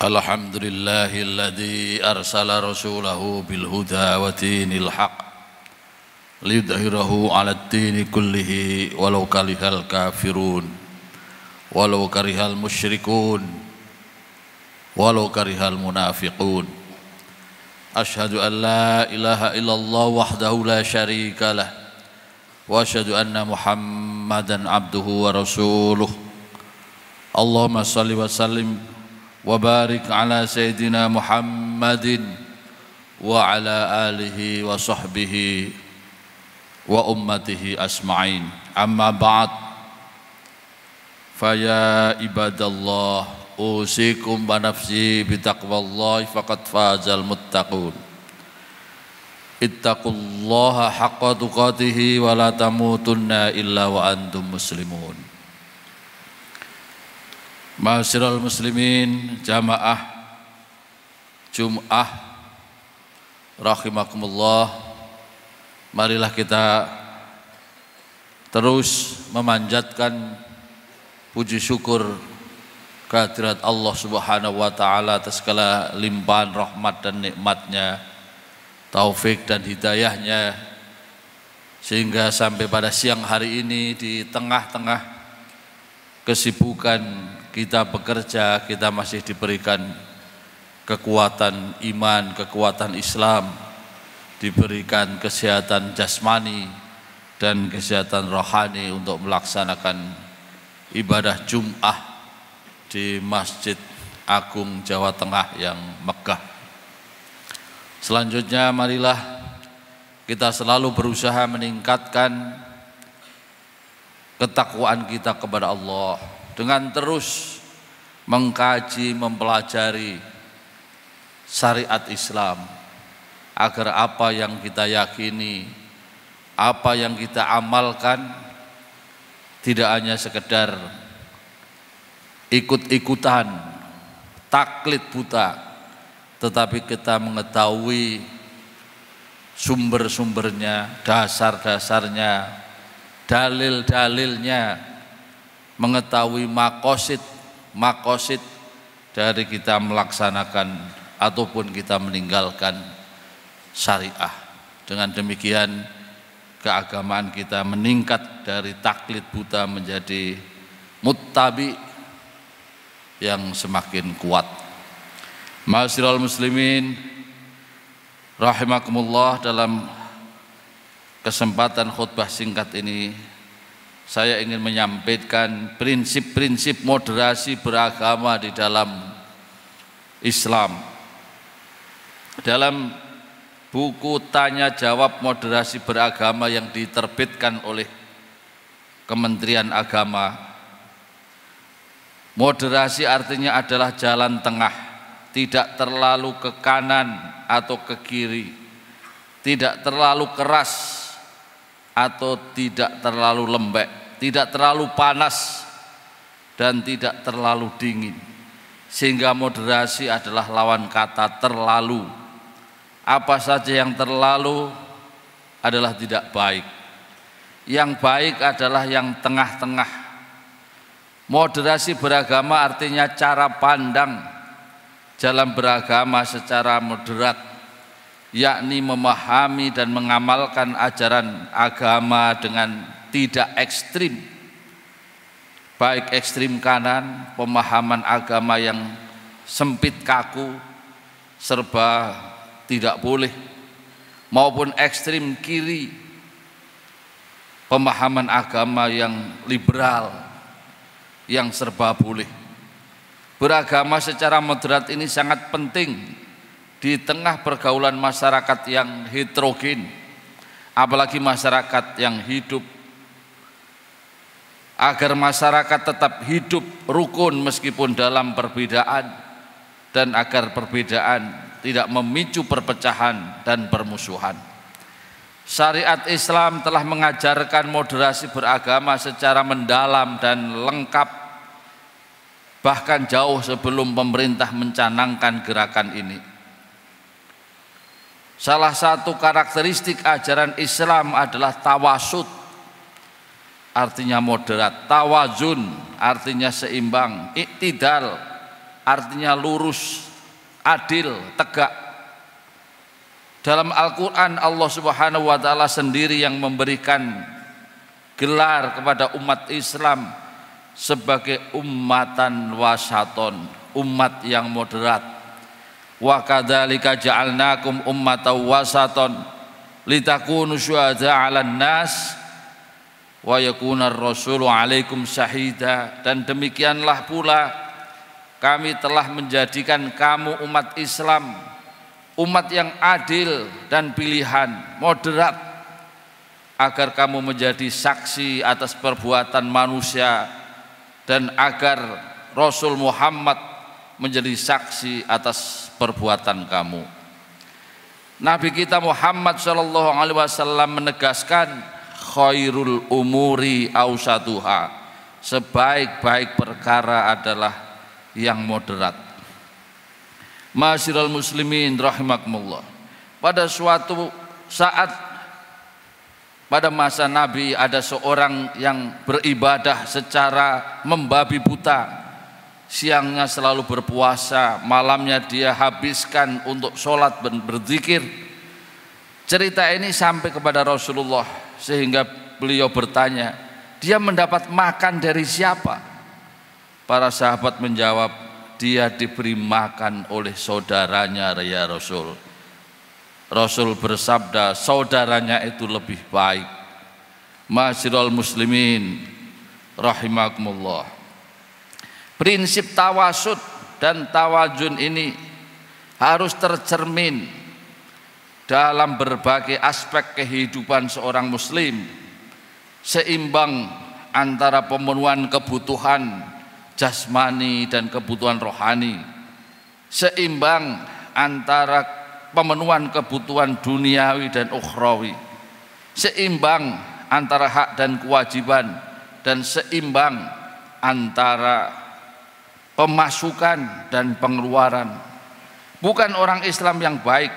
Alhamdulillahilladzi arsala rasulahu bil huda wa dinil haq liyudhhirahu 'alad dini kullihi walau karihal kafirun walau karihal musyrikun walau karihal munafiqun. Asyhadu an la ilaha illallah wahdahu la syarika lah wa asyhadu anna Muhammadan abduhu wa rasuluh. Allahumma shalli wa sallim wa barik ala sayyidina Muhammadin wa ala alihi wa sahbihi wa ummatihi asma'in. Amma ba'd, faya ibadallah, usikum wa nafsi bitaqwallahi faqad fazal muttaqun. Ittaqullaha haqqa tuqatihi wa la tamutunna illa wa antum muslimun. Ma'asyiral muslimin, jamaah Jum'ah rahimakumullah, marilah kita terus memanjatkan puji syukur kehadirat Allah Subhanahu wa ta'ala atas segala limpahan rahmat dan nikmatnya, taufik dan hidayahnya, sehingga sampai pada siang hari ini di tengah-tengah kesibukan kita bekerja, kita masih diberikan kekuatan iman, kekuatan Islam, diberikan kesehatan jasmani dan kesehatan rohani untuk melaksanakan ibadah Jum'ah di Masjid Agung Jawa Tengah yang megah. Selanjutnya marilah kita selalu berusaha meningkatkan ketakwaan kita kepada Allah dengan terus mengkaji, mempelajari syariat Islam, agar apa yang kita yakini, apa yang kita amalkan tidak hanya sekedar ikut-ikutan, taklid buta, tetapi kita mengetahui sumber-sumbernya, dasar-dasarnya, dalil-dalilnya, mengetahui makosid dari kita melaksanakan ataupun kita meninggalkan syariah. Dengan demikian keagamaan kita meningkat dari taklid buta menjadi muttabi yang semakin kuat. Ma'asyiral muslimin rahimakumullah, dalam kesempatan khutbah singkat ini saya ingin menyampaikan prinsip-prinsip moderasi beragama di dalam Islam. Dalam buku tanya jawab moderasi beragama yang diterbitkan oleh Kementerian Agama, moderasi artinya adalah jalan tengah, tidak terlalu ke kanan atau ke kiri, tidak terlalu keras atau tidak terlalu lembek, tidak terlalu panas dan tidak terlalu dingin. Sehingga moderasi adalah lawan kata terlalu. Apa saja yang terlalu adalah tidak baik. Yang baik adalah yang tengah-tengah. Moderasi beragama artinya cara pandang dalam beragama secara moderat, yakni memahami dan mengamalkan ajaran agama dengan tidak ekstrim, baik ekstrim kanan, pemahaman agama yang sempit kaku, serba tidak boleh, maupun ekstrim kiri, pemahaman agama yang liberal, yang serba boleh. Beragama secara moderat ini sangat penting di tengah pergaulan masyarakat yang heterogen, apalagi masyarakat yang hidup, agar masyarakat tetap hidup rukun meskipun dalam perbedaan, dan agar perbedaan tidak memicu perpecahan dan permusuhan. Syariat Islam telah mengajarkan moderasi beragama secara mendalam dan lengkap, bahkan jauh sebelum pemerintah mencanangkan gerakan ini. Salah satu karakteristik ajaran Islam adalah tawasud, artinya moderat, tawazun artinya seimbang, iktidal artinya lurus, adil, tegak. Dalam Al-Quran Allah Subhanahu wa ta'ala sendiri yang memberikan gelar kepada umat Islam sebagai ummatan wasaton, umat yang moderat. Wa kadzalika ja'alnakum ummatan wasaton litakunu syuhada'a 'alan nas wa yakuna ar-rasulu 'alaikum syahida. Dan demikianlah pula kami telah menjadikan kamu umat Islam, umat yang adil dan pilihan, moderat, agar kamu menjadi saksi atas perbuatan manusia dan agar Rasul Muhammad menjadi saksi atas perbuatan kamu. Nabi kita Muhammad SAW menegaskan khairul umuri ausatuha, sebaik-baik perkara adalah yang moderat. Ma'asyiral muslimin rahimakumullah. Pada suatu saat pada masa Nabi ada seorang yang beribadah secara membabi buta. Siangnya selalu berpuasa, malamnya dia habiskan untuk sholat dan berzikir. Cerita ini sampai kepada Rasulullah sehingga beliau bertanya, dia mendapat makan dari siapa? Para sahabat menjawab, dia diberi makan oleh saudaranya ya Rasul. Rasul bersabda, saudaranya itu lebih baik. Ma'asyiral muslimin rahimakumullah. Prinsip tawasud dan tawazun ini harus tercermin dalam berbagai aspek kehidupan seorang muslim, seimbang antara pemenuhan kebutuhan jasmani dan kebutuhan rohani, seimbang antara pemenuhan kebutuhan duniawi dan ukhrawi, seimbang antara hak dan kewajiban, dan seimbang antara pemasukan dan pengeluaran. Bukan orang Islam yang baik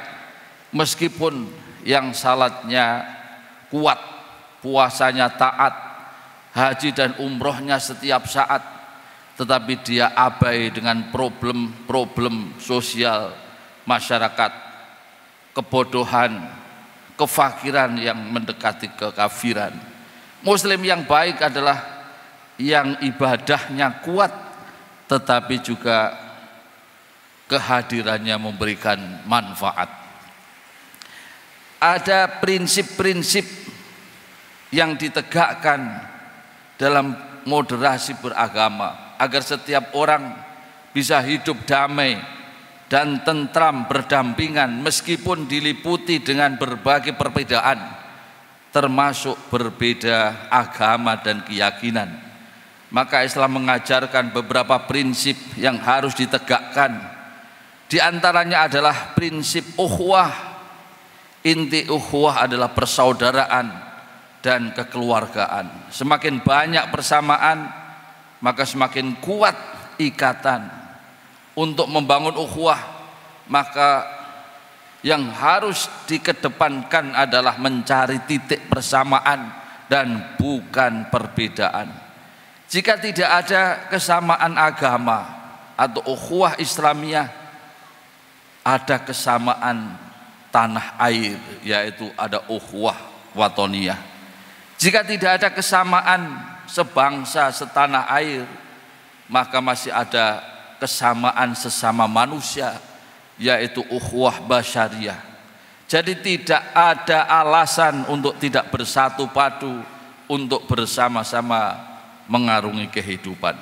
meskipun yang salatnya kuat, puasanya taat, haji dan umrohnya setiap saat, tetapi dia abai dengan problem-problem sosial masyarakat, kebodohan, kefakiran yang mendekati kekafiran. Muslim yang baik adalah yang ibadahnya kuat tetapi juga kehadirannya memberikan manfaat. Ada prinsip-prinsip yang ditegakkan dalam moderasi beragama agar setiap orang bisa hidup damai dan tentram berdampingan meskipun diliputi dengan berbagai perbedaan, termasuk berbeda agama dan keyakinan. Maka Islam mengajarkan beberapa prinsip yang harus ditegakkan. Di antaranya adalah prinsip ukhuwah. Inti ukhuwah adalah persaudaraan dan kekeluargaan. Semakin banyak persamaan, maka semakin kuat ikatan. Untuk membangun ukhuwah, maka yang harus dikedepankan adalah mencari titik persamaan dan bukan perbedaan. Jika tidak ada kesamaan agama atau ukhuwah Islamiyah, ada kesamaan tanah air, yaitu ada ukhuwah watoniyah. Jika tidak ada kesamaan sebangsa setanah air, maka masih ada kesamaan sesama manusia, yaitu ukhuwah basyariyah. Jadi tidak ada alasan untuk tidak bersatu padu, untuk bersama-sama mengarungi kehidupan.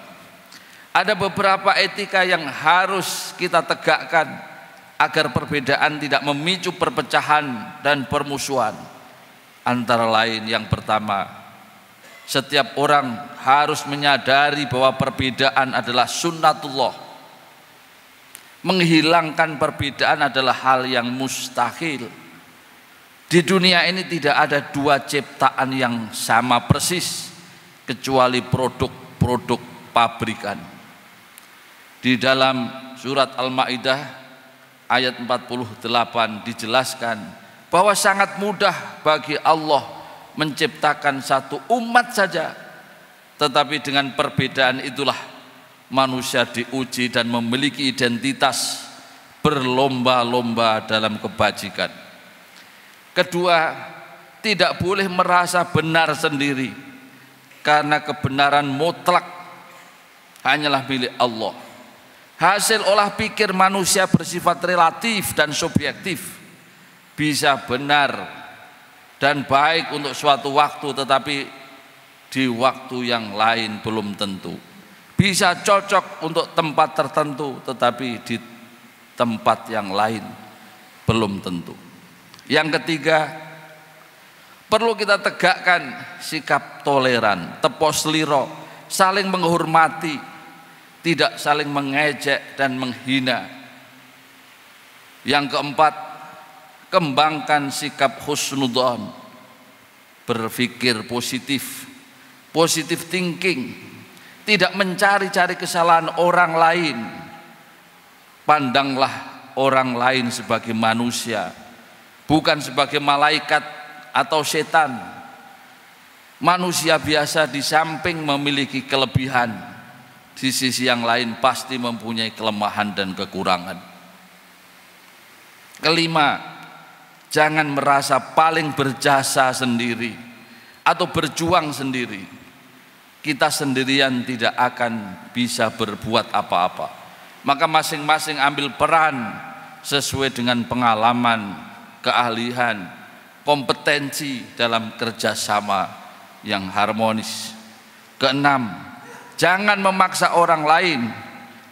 Ada beberapa etika yang harus kita tegakkan agar perbedaan tidak memicu perpecahan dan permusuhan. Antara lain, yang pertama, setiap orang harus menyadari bahwa perbedaan adalah sunnatullah. Menghilangkan perbedaan adalah hal yang mustahil. Di dunia ini tidak ada dua ciptaan yang sama persis, kecuali produk-produk pabrikan. Di dalam surat Al-Maidah ayat 48 dijelaskan bahwa sangat mudah bagi Allah menciptakan satu umat saja, tetapi dengan perbedaan itulah manusia diuji dan memiliki identitas berlomba-lomba dalam kebajikan. Kedua, tidak boleh merasa benar sendiri, karena kebenaran mutlak hanyalah milik Allah. Hasil olah pikir manusia bersifat relatif dan subjektif, bisa benar dan baik untuk suatu waktu, tetapi di waktu yang lain belum tentu. Bisa cocok untuk tempat tertentu, tetapi di tempat yang lain belum tentu. Yang ketiga, perlu kita tegakkan sikap toleran, tepos liro, saling menghormati, tidak saling mengejek dan menghina. Yang keempat, kembangkan sikap husnudzon, berpikir positif, positive thinking, tidak mencari-cari kesalahan orang lain. Pandanglah orang lain sebagai manusia, bukan sebagai malaikat atau setan. Manusia biasa di samping memiliki kelebihan, di sisi yang lain pasti mempunyai kelemahan dan kekurangan. Kelima, jangan merasa paling berjasa sendiri atau berjuang sendiri. Kita sendirian tidak akan bisa berbuat apa-apa. Maka masing-masing ambil peran sesuai dengan pengalaman, keahlian, kompetensi dalam kerjasama yang harmonis. Keenam, jangan memaksa orang lain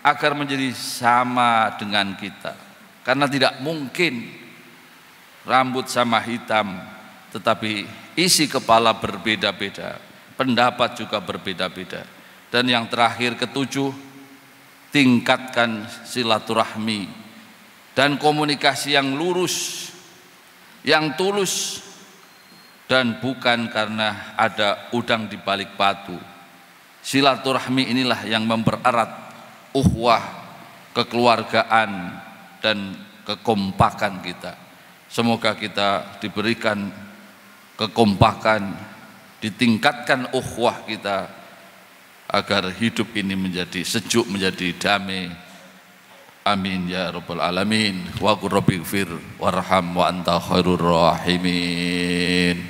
agar menjadi sama dengan kita, karena tidak mungkin rambut sama hitam, tetapi isi kepala berbeda-beda, pendapat juga berbeda-beda. Dan yang terakhir, ketujuh, tingkatkan silaturahmi dan komunikasi yang lurus, yang tulus, dan bukan karena ada udang di balik batu. Silaturahmi inilah yang mempererat ukhuwah, kekeluargaan, dan kekompakan kita. Semoga kita diberikan kekompakan, ditingkatkan ukhuwah kita, agar hidup ini menjadi sejuk, menjadi damai. Amin ya rabbal alamin. Wa qur rabbighfir warham wa anta khairur rahimin.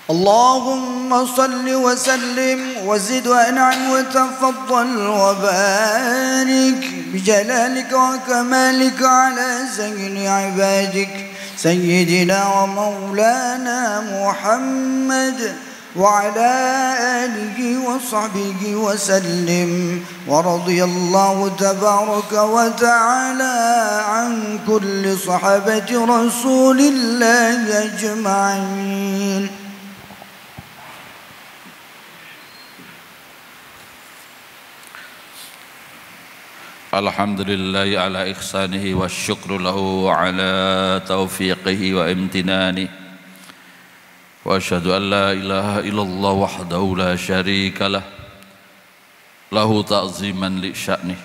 Allahumma salli wa sallim wa zid wa an'am wa tafaddal wa barik bi jalalika wa kamalika ala sayyidi ibadik sayyidina wa maulana Muhammad وعلى آله وصحبه وسلم ورضي الله تبارك وتعالى عن كل صحابة رسول الله أجمعين. الحمد لله على إحسانه والشكر له على توفيقه وامتنانه. وأشهد أن لا إله إلا الله وحده لا شريك له له تعظيما لشأنه.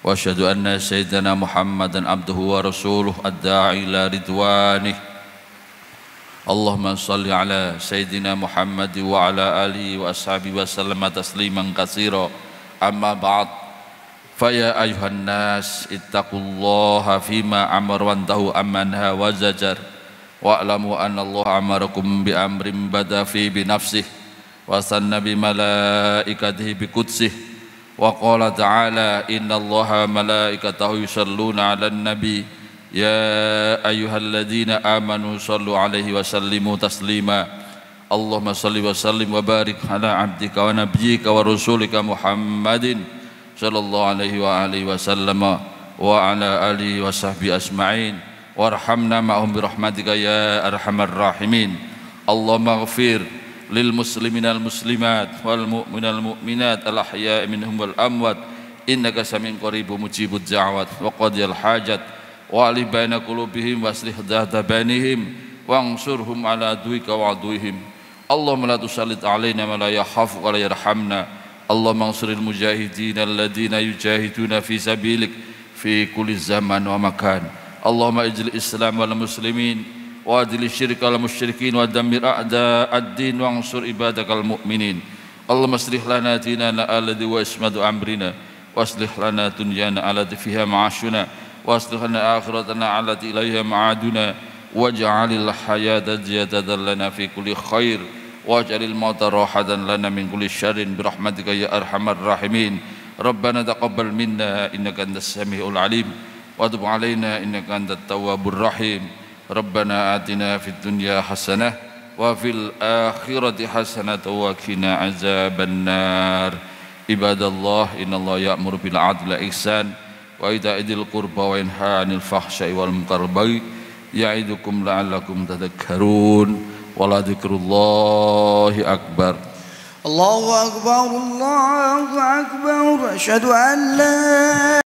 وأشهد أن سيدنا محمدا عبده ورسوله الداعي إلى رضوانه. اللهم صل على سيدنا محمد وعلى آله وأصحابه وسلم تسليما كثيرا. أما بعد، فيا أيها الناس اتقوا الله فيما أمر وانتهوا عما نهى وزجر. wa'lamu anna Allah amarakum bi amrin bada fi bi nafsihi wa sanna bi malaikatihi bi qudsih wa qala ta'ala inna Allaha malaikatahu yusalluna 'alan nabi ya ayyuhalladzina amanu sallu 'alaihi wa sallimu taslima. Allahumma salli wa sallim wa barik ala 'abdika wa nabiyyika wa rasulika Muhammadin sallallahu alaihi wa alihi wa sallama wa ala alihi wa sahbihi ajma'in. Warhamna ma'hum birahmatika ya arhamar rahimin. Allahumma ighfir lil muslimina al muslimat wal mu'minal mu'minat al ahya'i minhum wal amwat innaka sami'un qaribun mujibud da'wat wa qadiyal hajat wa alif baina qulubihim waslih dhata bainihim wangsurhum ala aduwika wa aduwihim. Allahumma la tusallit alaina ma la yakhafu wa la yarhamna. Allahumma ansuril mujahidin alladhina yujahiduna fi sabilik fi kulli zaman wa makan. Allahumma ijil Islam wal muslimin wa adil syirk wal musyrikin wa dammir a'da ad-din wa ansur ibadakal mu'minin. اللهم اصلح لنا ديننا الذي هو عصمة أمرنا واصلح لنا دنيانا التي فيها معاشنا واصلح لنا آخرتنا التي إليها معادنا واجعل الحياة زيادة لنا في كل خير واجعل الموت راحة لنا من كل شر برحمتك يا أرحم الراحمين. ربنا تقبل منا إنك أنت السميع العليم وتب علينا إنك أنت التواب الرحيم. ربنا آتنا في الدنيا حسنة وفي الآخرة حسنة وقنا عذاب النار. عباد الله إن الله يأمر بالعدل والإحسان وإيتاء ذي القربى وينهى عن الفحشاء والمنكر والبغي يعظكم لعلكم تذكرون ولذكر الله أكبر. الله أكبر الله أكبر. أشهد أن لا